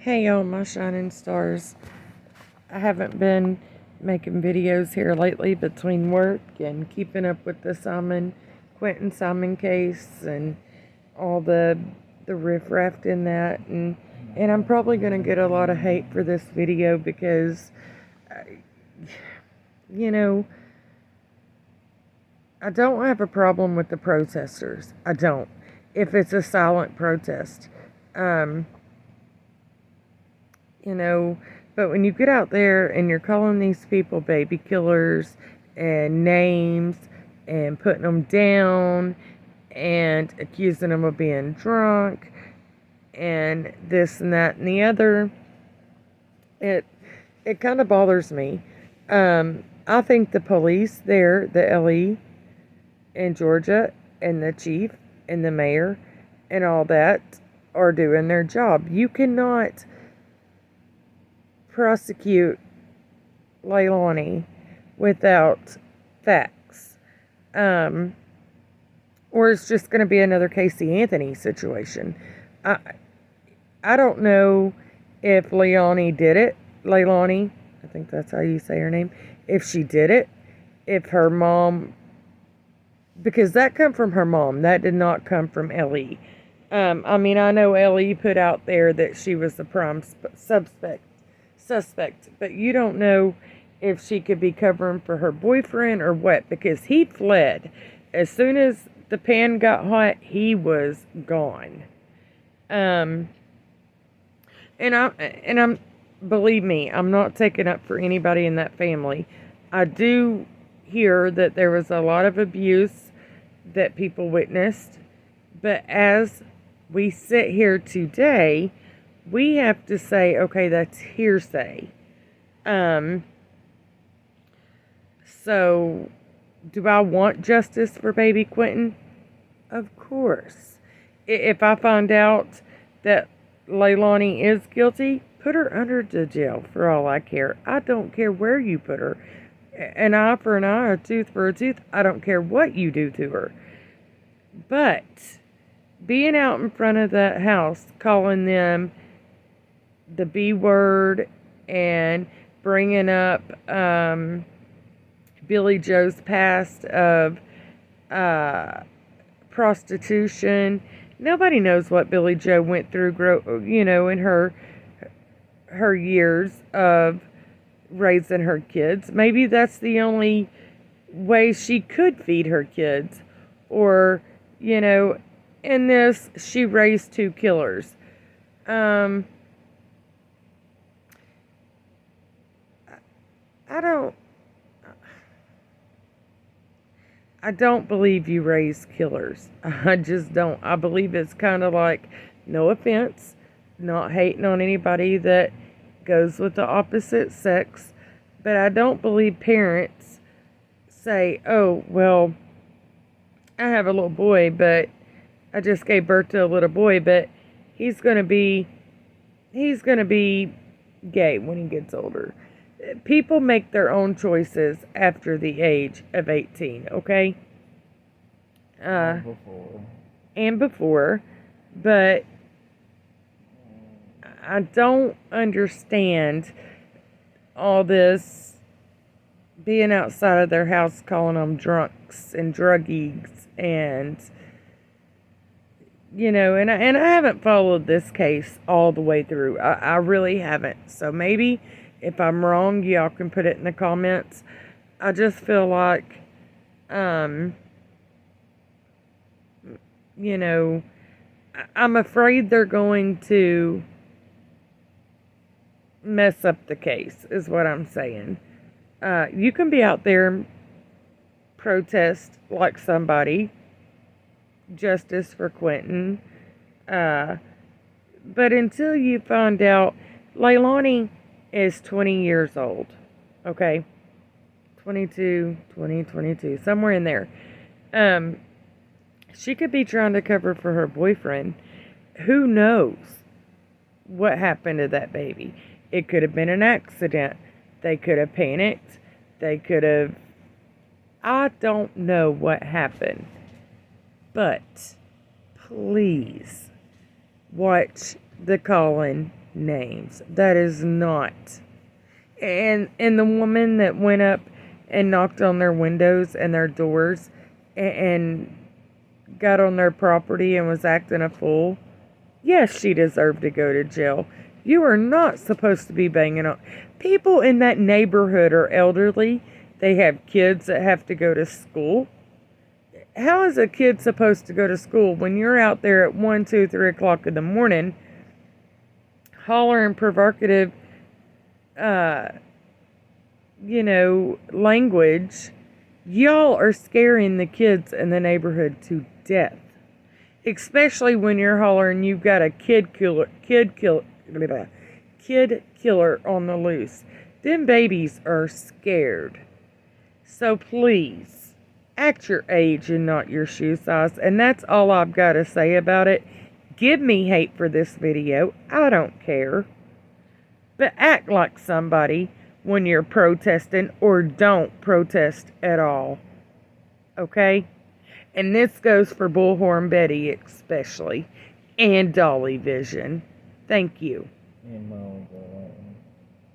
Hey y'all, my shining stars. I haven't been making videos here lately between work and keeping up with the Quentin Simon case and all the riffraff in that, and I'm probably gonna get a lot of hate for this video because you know I don't have a problem with the protesters. I don't. If it's a silent protest. Um, you know, but when you get out there and you're calling these people baby killers and names and putting them down and accusing them of being drunk and this and that and the other, it kind of bothers me. I think the police there, the LE in Georgia, and the chief and the mayor and all that are doing their job. You cannot prosecute Leilani without facts. Or it's just going to be another Casey Anthony situation. I don't know if Leilani, I think that's how you say her name, if she did it, if her mom, because that come from her mom, that did not come from Ellie. I mean, I know Ellie put out there that she was the prime suspect, but you don't know if she could be covering for her boyfriend or what, because he fled. As soon as the pan got hot, he was gone. And I'm believe me, I'm not taking up for anybody in that family. I do hear that there was a lot of abuse that people witnessed, but as we sit here today, we have to say, okay, that's hearsay. So do I want justice for baby Quentin? Of course. If I find out that Leilani is guilty, put her under the jail for all I care. I don't care where you put her. An eye for an eye, a tooth for a tooth. I don't care what you do to her. But being out in front of that house, calling them the B word and bringing up Billy Joe's past of prostitution. Nobody knows what Billy Joe went through, in her years of raising her kids. Maybe that's the only way she could feed her kids. Or, in this, she raised two killers. I don't believe you raise killers. I just don't. I believe it's kind of like, no offense, not hating on anybody that goes with the opposite sex, but I don't believe parents say, oh, well, I have a little boy, but I just gave birth to a little boy, but he's going to be gay when he gets older. People make their own choices after the age of 18, okay? And before, but I don't understand all this being outside of their house calling them drunks and druggies and and I haven't followed this case all the way through. I really haven't. So maybe if I'm wrong, y'all can put it in the comments. I just feel like, I'm afraid they're going to mess up the case, is what I'm saying. You can be out there and protest like somebody, justice for Quentin, but until you find out, Leilani is 20 years old, okay? 22, somewhere in there. She could be trying to cover for her boyfriend. Who knows what happened to that baby? It could have been an accident. They could have panicked. I don't know what happened. But please watch the calling names. That is not. And the woman that went up and knocked on their windows and their doors and got on their property and was acting a fool, yes, she deserved to go to jail. You are not supposed to be banging on. People in that neighborhood are elderly. They have kids that have to go to school. How is a kid supposed to go to school when you're out there at 1, 2, 3 o'clock in the morning hollering provocative, language? Y'all are scaring the kids in the neighborhood to death. Especially when you're hollering you've got a kid killer on the loose. Them babies are scared. So please, act your age and not your shoe size. And that's all I've got to say about it. Give me hate for this video. I don't care. But act like somebody when you're protesting, or don't protest at all. Okay? And this goes for Bullhorn Betty especially. And Dolly Vision. Thank you.